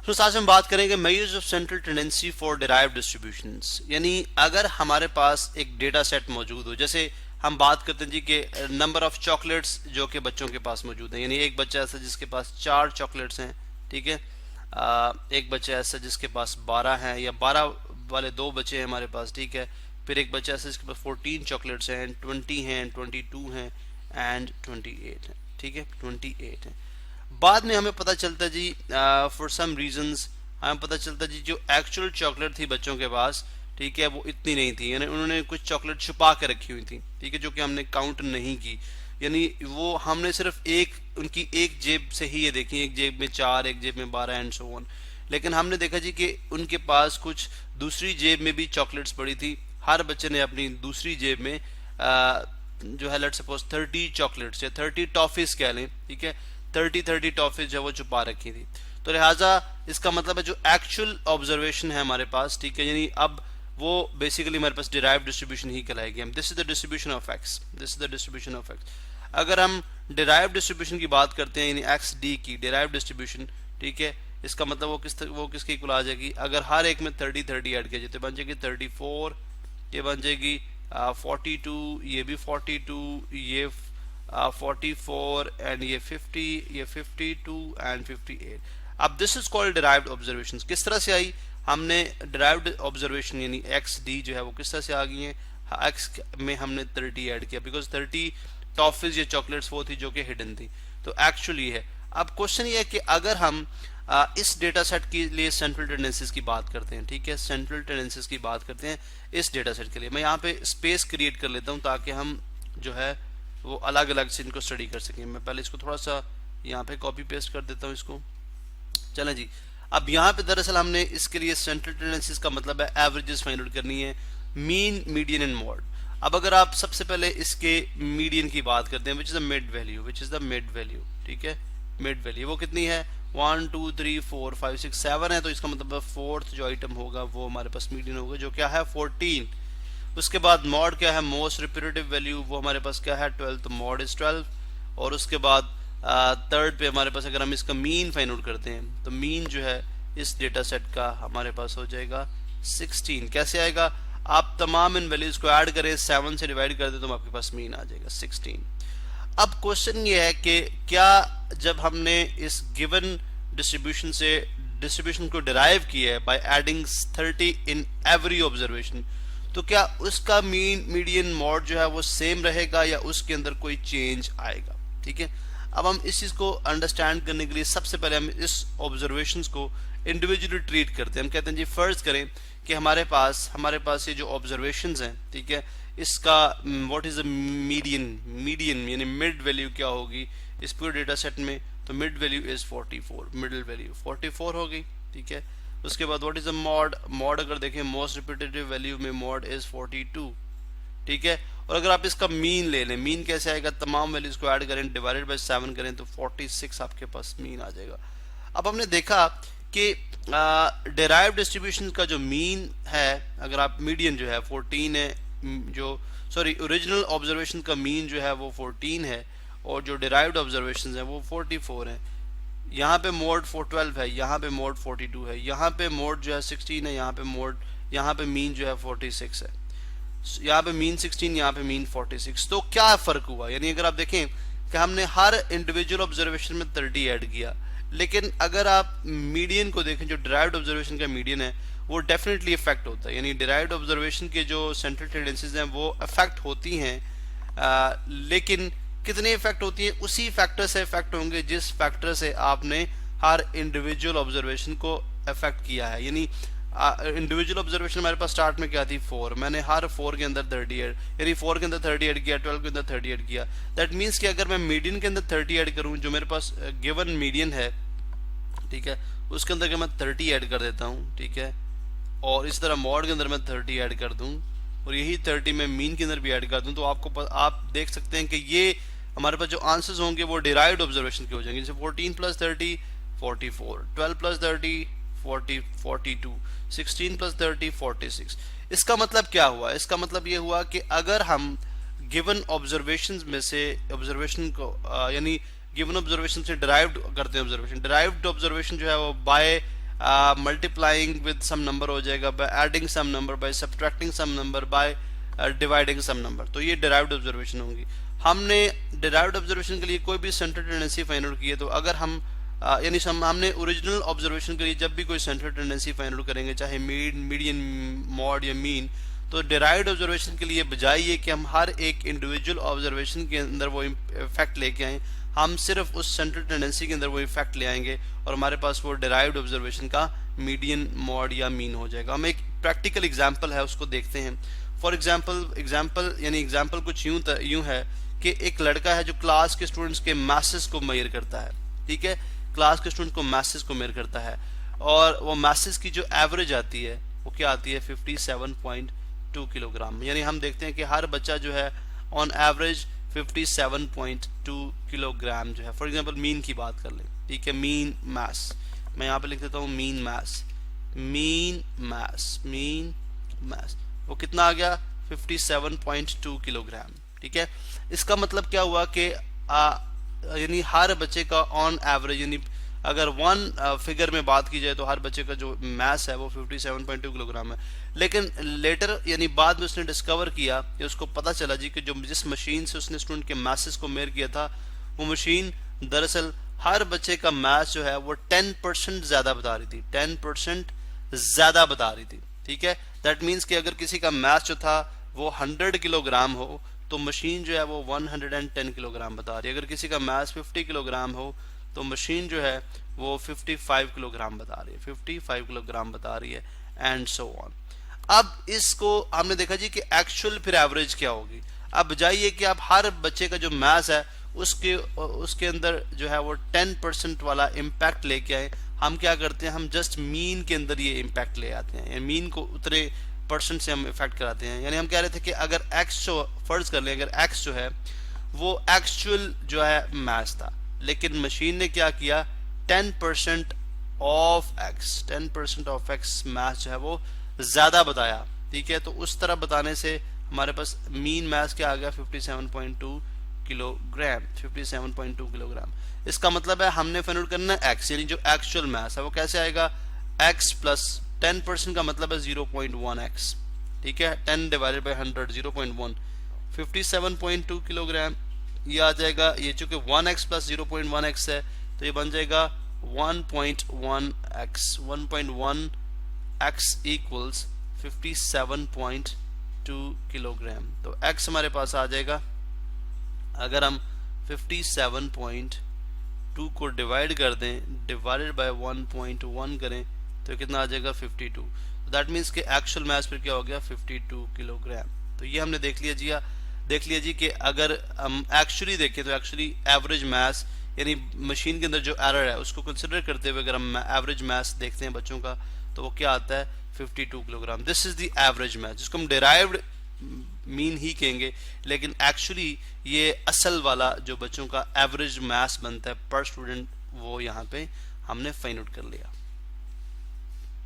तो आज हम बात करेंगे measures of central tendency for derived distributions. यानी अगर हमारे पास एक डेटा सेट मौजूद हो, जैसे हम बात करते हैं जी कि नंबर ऑफ चॉकलेट्स जो कि बच्चों के पास मौजूद है, यानी एक बच्चा ऐसा जिसके पास 4 चॉकलेट्स हैं, ठीक है। एक बच्चा ऐसा जिसके पास 12 हैं, या 12 वाले 2 बच्चे हैं हमारे पास, ठीक है। फिर एक बच्चा ऐसा जिसके पास 14 चॉकलेट्स हैं, 20 हैं, 22 हैं एंड 28 हैं, ठीक है, 28 हैं। बाद में हमें पता चलता जी फॉर सम रीजंस हमें पता चलता जी जो एक्चुअल चॉकलेट थी बच्चों के पास, ठीक है, वो इतनी नहीं थी, यानी उन्होंने कुछ चॉकलेट छुपा के रखी हुई थी, ठीक है, जो कि हमने काउंट नहीं की। यानी वो हमने सिर्फ एक उनकी एक जेब से ही ये देखी, एक जेब में 4, एक जेब में 12 एंड सो ऑन। लेकिन हमने देखा जी कि उनके पास कुछ दूसरी जेब में भी चॉकलेट्स पड़ी थी। हर बच्चे ने अपनी दूसरी जेब में जो है लेट्स सपोज 30 चॉकलेट्स या 30 टॉफीज कह लें, ठीक है, 30 टॉफीज जो वो छुपा रखी थी। तो लिहाजा इसका मतलब है जो एक्चुअल ऑब्जर्वेशन है हमारे पास, ठीक है, यानी अब वो बेसिकली हमारे पास डिराइव्ड डिस्ट्रीब्यूशन ही कहलाएगी। हम this is the distribution of x, this is the distribution of x. अगर हम डिराइव्ड डिस्ट्रीब्यूशन की बात करते हैं, यानी एक्स डी की डिराइव्ड डिस्ट्रीब्यूशन, ठीक है, इसका मतलब वो किसके इक्वल आ जाएगी, अगर हर एक में 30 ऐड किया जाए तो बन जाएगी 34, ये बन जाएगी 42, ये भी 42, ये 44 एंड ये 50, ये 52 एंड 58। अब this is called derived observation. किस तरह से आई, हमने डिराइव्ड ऑब्जर्वेशन यानी एक्स डी जो है वो किस तरह से आ गई है, एक्स में हमने 30 ऐड किया, बिकॉज 30 टॉफीज या चॉकलेट्स वो थी जो कि हिडन थी, तो एक्चुअली है। अब क्वेश्चन ये है कि अगर हम इस डेटा सेट के लिए सेंट्रल टेंडेंसीज की बात करते हैं, ठीक है, सेंट्रल टेंडेंसीज की बात करते हैं इस डेटा सेट के लिए, मैं यहाँ पे स्पेस क्रिएट कर लेता हूँ ताकि हम जो है वो अलग अलग से इनको स्टडी कर सकें। मैं पहले इसको थोड़ा सा यहाँ पे कॉपी पेस्ट कर देता हूँ इसको। चलें जी, अब यहाँ पे दरअसल हमने इसके लिए सेंट्रल टेंडेंसीज का मतलब है एवरेजेस फाइंड आउट करनी है, मीन, मीडियन एंड मॉड। अब अगर आप सबसे पहले इसके मीडियन की बात करते हैं, which is the mid value, which is the mid value, ठीक है, मिड वैल्यू वो कितनी है, 1 2 3 4 5 6 7 है, तो इसका मतलब फोर्थ जो आइटम होगा वो हमारे पास मीडियन होगा, जो क्या है 14। उसके बाद मॉड क्या है, मोस्ट रिपीटेटिव वैल्यू, वो हमारे पास क्या है 12, तो मॉड इज 12। और उसके बाद थर्ड पे हमारे पास अगर हम इसका मीन फाइंड आउट करते हैं तो मीन जो है इस डेटा सेट का हमारे पास हो जाएगा 16। कैसे आएगा, आप तमाम इन वैल्यूज को ऐड करें, 7 से डिवाइड कर दे तो आपके पास मीन आ जाएगा 16। अब क्वेश्चन ये है कि क्या जब हमने इस गिवन डिस्ट्रीब्यूशन से डिस्ट्रीब्यूशन को डिराइव किया है by adding 30 in every observation, तो क्या उसका मीन, मीडियन, मॉड जो है वो सेम रहेगा या उसके अंदर कोई चेंज आएगा, ठीक है। अब हम इस चीज को अंडरस्टैंड करने के लिए सबसे पहले हम इस ऑब्जर्वेशंस को इंडिविजुअली ट्रीट करते हैं। हम कहते हैं जी फर्ज करें कि हमारे पास ये जो ऑब्जर्वेशंस हैं, ठीक है, इसका what is the median, median यानी मिड वैल्यू क्या होगी इस पूरे डेटा सेट में, तो mid value is 44, middle value 44 हो गई, ठीक है। उसके बाद what is the mod, mod अगर देखें मोस्ट रिपीटेटिव वैल्यू में मॉड इज 42, ठीक है। और अगर आप इसका मीन ले लें, मीन कैसे आएगा, तमाम वैल्यूज को ऐड करें, डिवाइडेड बाय 7 करें तो 46 आपके पास मीन आ जाएगा। अब हमने देखा कि डिराइव्ड डिस्ट्रीब्यूशन का जो मीन है, अगर आप मीडियन जो है 14 है, जो सॉरी ओरिजिनल ऑब्जर्वेशन का मीन जो है वो 14 है और जो डिराइव्ड ऑब्जर्वेशन है वो 44 है। यहाँ पे मोड 412 है, यहाँ पे मोड 42 है, यहाँ पे मोड जो है 16 है, यहाँ पे मीन जो है 46 है, यहाँ पे मीन 16, यहाँ पे मीन 46। तो क्या फर्क हुआ, यानी अगर आप देखें कि हमने हर इंडिविजुअल ऑब्जर्वेशन में 30 ऐड किया, लेकिन अगर आप मीडियन को देखें, जो डिराइव्ड ऑब्जर्वेशन का मीडियन है वो डेफिनेटली इफेक्ट होता है, यानी डिराइव्ड ऑब्जर्वेशन के जो सेंट्रल टेंडेंसीज हैं वो इफेक्ट होती हैं, लेकिन कितने इफेक्ट होती है, उसी फैक्टर से इफेक्ट होंगे जिस फैक्टर से आपने हर इंडिविजुअल ऑब्जर्वेशन को इफेक्ट किया है। यानी इंडिविजुअल ऑब्जर्वेशन हमारे पास स्टार्ट में क्या थी 4, मैंने हर 4 के अंदर 30 ऐड, यानी 4 के अंदर 30 ऐड किया, 12 के अंदर 30 ऐड किया। दैट मीन्स कि अगर मैं मीडियन के अंदर 30 ऐड करूं, जो मेरे पास गिवन मीडियन है, ठीक है, उसके अंदर मैं 30 ऐड कर देता हूं, ठीक है, और इस तरह मॉड के अंदर मैं 30 ऐड कर दूं और यही 30 मैं मीन के अंदर भी ऐड कर दूं, तो आप देख सकते हैं कि ये हमारे पास जो आंसर्स होंगे वो डिराइव्ड ऑब्जर्वेशन के हो जाएंगे। जैसे 14 प्लस 30 44, 12 प्लस 30 40 42, 16 प्लस 30 46। इसका मतलब क्या हुआ, इसका मतलब ये हुआ कि अगर हम गिवन ऑब्जर्वेशंस में से ऑब्जर्वेशन को यानी गिवन ऑब्जर्वेशन से डिराइव्ड करते हैं ऑब्जर्वेशन, डिराइव्ड ऑब्जर्वेशन जो है वो by multiplying with some number हो जाएगा, by adding some number, by subtracting some number, by dividing some number. तो ये डिराइव्ड ऑब्जर्वेशन होंगी। हमने डिराइव्ड ऑब्जर्वेशन के लिए कोई भी सेंट्रल टेंडेंसी फाइंड आउट की है, तो अगर हम यानी हमने ओरिजिनल ऑब्जर्वेशन के लिए जब भी कोई सेंट्रल टेंडेंसी फाइंड आउट करेंगे, चाहे मीडियन, मॉड या मीन, तो डिराइव्ड ऑब्जर्वेशन के लिए बजाय ये कि हम हर एक इंडिविजुअल ऑब्जर्वेशन के अंदर वो इफेक्ट लेके आए, हम सिर्फ उस सेंट्रल टेंडेंसी के अंदर वो इफेक्ट ले आएंगे और हमारे पास वो डिराइव्ड ऑब्जर्वेशन का मीडियन, मॉड या मीन हो जाएगा। हम एक प्रैक्टिकल एग्जांपल है उसको देखते हैं। फॉर एग्जांपल कुछ यूं है कि एक लड़का है जो क्लास के स्टूडेंट्स के मैसेज को मेजर करता है, ठीक है, क्लास के स्टूडेंट को मैसेज को मेजर करता है, और वो मैसेज की जो एवरेज आती है वो क्या आती है, 57.2 किलोग्राम। यानी हम देखते हैं कि हर बच्चा जो है ऑन एवरेज 57.2 किलोग्राम जो है। फॉर एग्जांपल मीन की बात कर लें, ठीक है, मीन मास, मैं यहाँ पे लिख देता हूँ मीन मास, वो कितना आ गया, 57.2 किलोग्राम, ठीक है। इसका मतलब क्या हुआ कि यानी हर बच्चे का ऑन एवरेज, यानी अगर वन फिगर में बात की जाए तो हर बच्चे का जो मास है वो 57.2 किलोग्राम है। लेकिन लेटर यानी बाद में उसने डिस्कवर किया कि उसको पता चला जी कि जो जिस मशीन से उसने स्टूडेंट के मासेस को मेजर किया था, वो मशीन दरअसल हर बच्चे का मास जो है वो 10% ज्यादा बता रही थी, 10% ज्यादा बता रही थी, ठीक है। दैट मीन्स कि अगर किसी का मास जो था वो 100 किलोग्राम हो तो मशीन जो है वो 110 किलोग्राम बता रही है। अगर किसी का मास 50 किलोग्राम हो तो मशीन जो है वो 55 किलोग्राम बता रही है, 55 किलोग्राम बता रही है, एंड सो ऑन। अब इसको हमने देखा जी कि एक्चुअल फिर एवरेज क्या होगी। अब बजाय कि आप हर बच्चे का जो मास है उसके अंदर जो है वो 10% वाला इम्पैक्ट लेके आए, हम क्या करते हैं, हम जस्ट मीन के अंदर ये इम्पैक्ट ले आते हैं, मीन को उतने परसेंट से हम इफेक्ट कराते हैं। यानी हम कह रहे थे कि अगर एक्स जो फर्ज कर लें, अगर एक्स जो है वो एक्चुअल जो है मास था, लेकिन मशीन ने क्या किया, 10% ऑफ एक्स मास जो है वो ज्यादा बताया, ठीक है। तो उस तरह बताने से हमारे पास मीन मास क्या आ गया, 57.2 किलोग्राम, 57.2 किलोग्राम। इसका मतलब है हमने फाइंड आउट करना है एक्स, यानी जो एक्चुअल मास है वो कैसे आएगा, एक्स प्लस 10% का मतलब है 0.1 एक्स, ठीक है, 10 डिवाइडेड बाई 100, 0.1, 57.2 किलोग्राम ये आ जाएगा। ये चूंकि 1x प्लस 0.1 x है तो ये बन जाएगा 1.1 x इक्वल्स 57.2 किलोग्राम। तो x हमारे पास आ जाएगा, अगर हम 57.2 को डिवाइड कर दें, डिवाइडेड बाय 1.1 करें तो कितना आ जाएगा, 52। दैट मीन्स कि एक्चुअल मास फिर क्या हो गया, 52 किलोग्राम। तो ये हमने देख लिया जी कि अगर हम एक्चुअली देखें तो एक्चुअली एवरेज मास यानी मशीन के अंदर जो एरर है उसको कंसिडर करते हुए अगर हम एवरेज मास देखते हैं बच्चों का तो वो क्या आता है, 52 kilogram. This is the average mass, जिसको हम डिराइव्ड मीन ही कहेंगे, लेकिन एक्चुअली ये असल वाला जो बच्चों का एवरेज मास बनता है पर स्टूडेंट, वो यहाँ पे हमने फाइंड आउट कर लिया।